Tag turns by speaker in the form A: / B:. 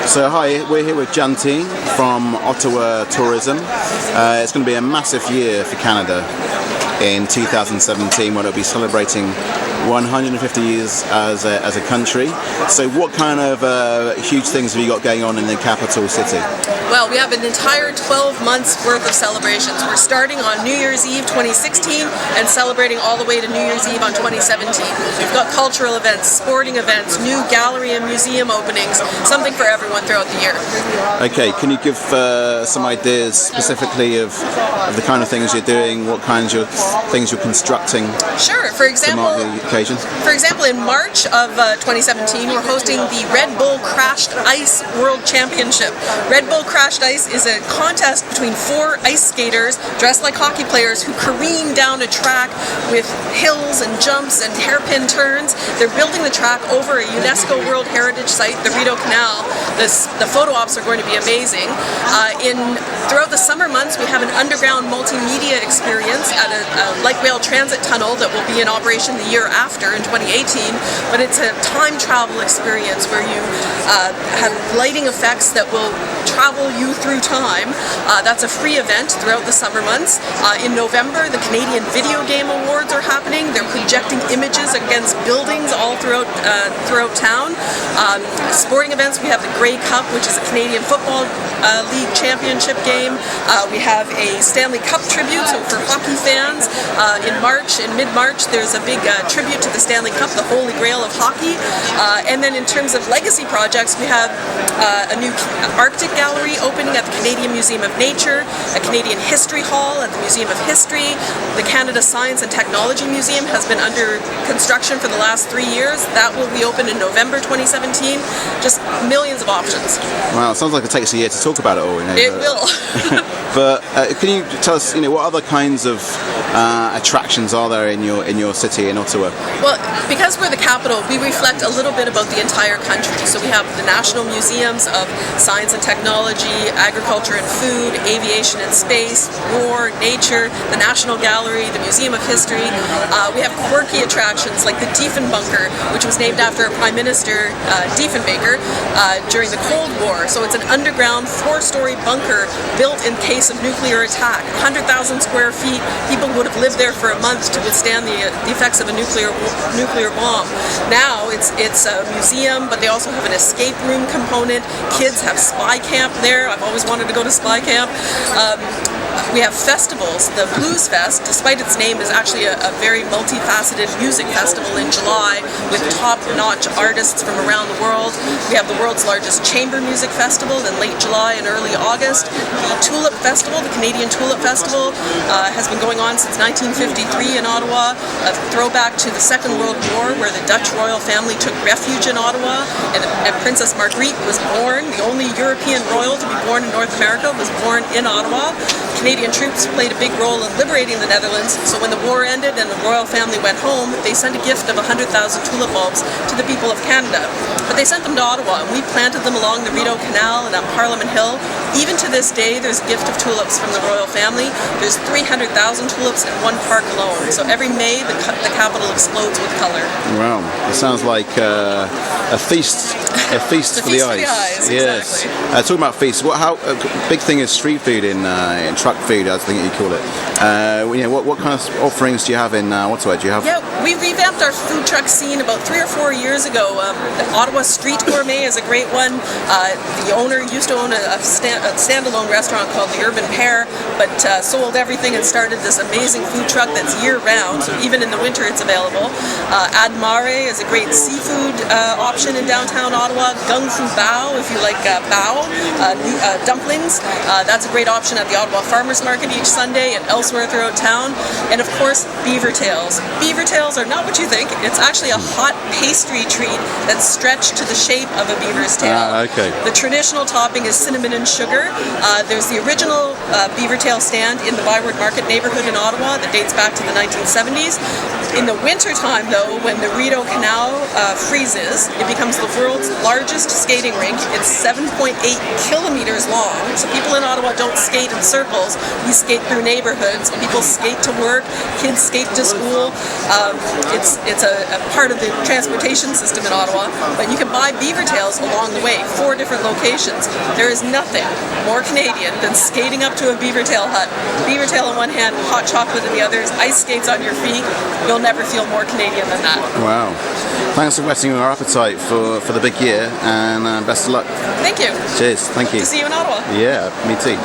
A: So hi, we're here with Jantine from Ottawa Tourism. It's going to be a massive year for Canada in 2017 when it'll be celebrating 150 years as a country. So what kind of huge things have you got going on in the capital city?
B: Well, we have an entire 12 months worth of celebrations. We're starting on New Year's Eve 2016 and celebrating all the way to New Year's Eve on 2017. We've got cultural events, sporting events, new gallery and museum openings, something for everyone throughout the year.
A: Okay, can you give some ideas specifically of the kind of things you're doing, what kinds of things you're constructing?
B: Sure, for example,
A: to mark the occasion?
B: For example, in March of 2017, we're hosting the Red Bull Crashed Ice World Championship. Red Bull Crashed Ice is a contest between 4 ice skaters dressed like hockey players who careen down a track with hills and jumps and hairpin turns. They're building the track over a UNESCO World Heritage Site, the Rideau Canal. The photo ops are going to be amazing. Throughout the summer months, we have an underground multimedia experience at a light rail transit tunnel that will be in operation the year after in 2018, but it's a time travel experience where you have lighting effects that will travel you through time. That's a free event throughout the summer months. In November, the Canadian Video Game Awards are happening. They're projecting images against buildings all throughout town. Sporting events, we have the Grey Cup, which is a Canadian Football League championship game. We have a Stanley Cup tribute, so for hockey fans. In mid-March, there's a big tribute to the Stanley Cup, the holy grail of hockey. And then in terms of legacy projects, we have a new Arctic gallery opening at the Canadian Museum of Nature, a Canadian History Hall at the Museum of History. The Canada Science and Technology Museum has been under construction for the last 3 years. That will be open in November 2017. Just millions of options.
A: Wow, it sounds like it takes a year to talk about it all.
B: It will.
A: But can you tell us, what other kinds of attractions are there in your city in Ottawa?
B: Well, because we're the capital, we reflect a little bit about the entire country. So we have the National Museums of Science and Technology, Agriculture and Food, Aviation and Space, War, Nature, the National Gallery, the Museum of History. We have quirky attractions like the Diefenbunker, which was named after Prime Minister Diefenbaker during the Cold War. So it's an underground 4-story bunker built in case of nuclear attack. 100,000 square feet. People would have lived there for a month to withstand the effects of a nuclear bomb. Now it's a museum, but they also have an escape room component. Kids have spy camp there. I've always wanted to go to spy camp. We have festivals. The Blues Fest, despite its name, is actually a very multifaceted music festival in July with top-notch artists from around the world. We have the world's largest chamber music festival in late July and early August. The Tulip Festival, the Canadian Tulip Festival, has been going on since 1953 in Ottawa, a throwback to the Second World War where the Dutch royal family took refuge in Ottawa and Princess Margriet was born. The only European royal to be born in North America was born in Ottawa. Canadian troops played a big role in liberating the Netherlands, so when the war ended and the royal family went home, they sent a gift of 100,000 tulip bulbs to the people of Canada. But they sent them to Ottawa, and we planted them along the Rideau Canal and on Parliament Hill. Even to this day, there's a gift of tulips from the royal family. There's 300,000 tulips in one park alone, so every May the capital explodes with color.
A: Wow, it sounds like a feast. A feast for the eyes. Yes.
B: Exactly.
A: Talking about feasts, big thing is street food in truck food, I think you call it. What kind of offerings do you have in Ottawa?
B: Yeah, we revamped our food truck scene about 3 or 4 years ago. The Ottawa Street Gourmet is a great one. The owner used to own a standalone restaurant called the Urban Pear, but sold everything and started this amazing food truck that's year-round, so even in the winter it's available. Ad Mare is a great seafood option in downtown Ottawa. Gung Fu Bao, if you like bao, dumplings, that's a great option at the Ottawa Farmers Market each Sunday and elsewhere throughout town. And of course, beaver tails. Beaver tails are not what you think. It's actually a hot pastry treat that's stretched to the shape of a beaver's tail.
A: Okay.
B: The traditional topping is cinnamon and sugar. There's the original beaver tail stand in the Byward Market neighborhood in Ottawa that dates back to the 1970s. In the winter time, though, when the Rideau Canal freezes, it becomes the world's largest skating rink. It's 7.8 kilometers long. So people in Ottawa don't skate in circles. We skate through neighborhoods. People skate to work. Kids skate to school. It's a part of the transportation system in Ottawa. But you can buy beaver tails along the way, 4 different locations. There is nothing more Canadian than skating up to a beaver tail hut. Beaver tail in one hand, hot chocolate in the others, ice skates on your feet. You'll never feel more Canadian than that.
A: Wow. Thanks for whetting our appetite for the big year, and best of luck.
B: Thank you.
A: Cheers. Thank you.
B: To see you in Ottawa.
A: Yeah, me too.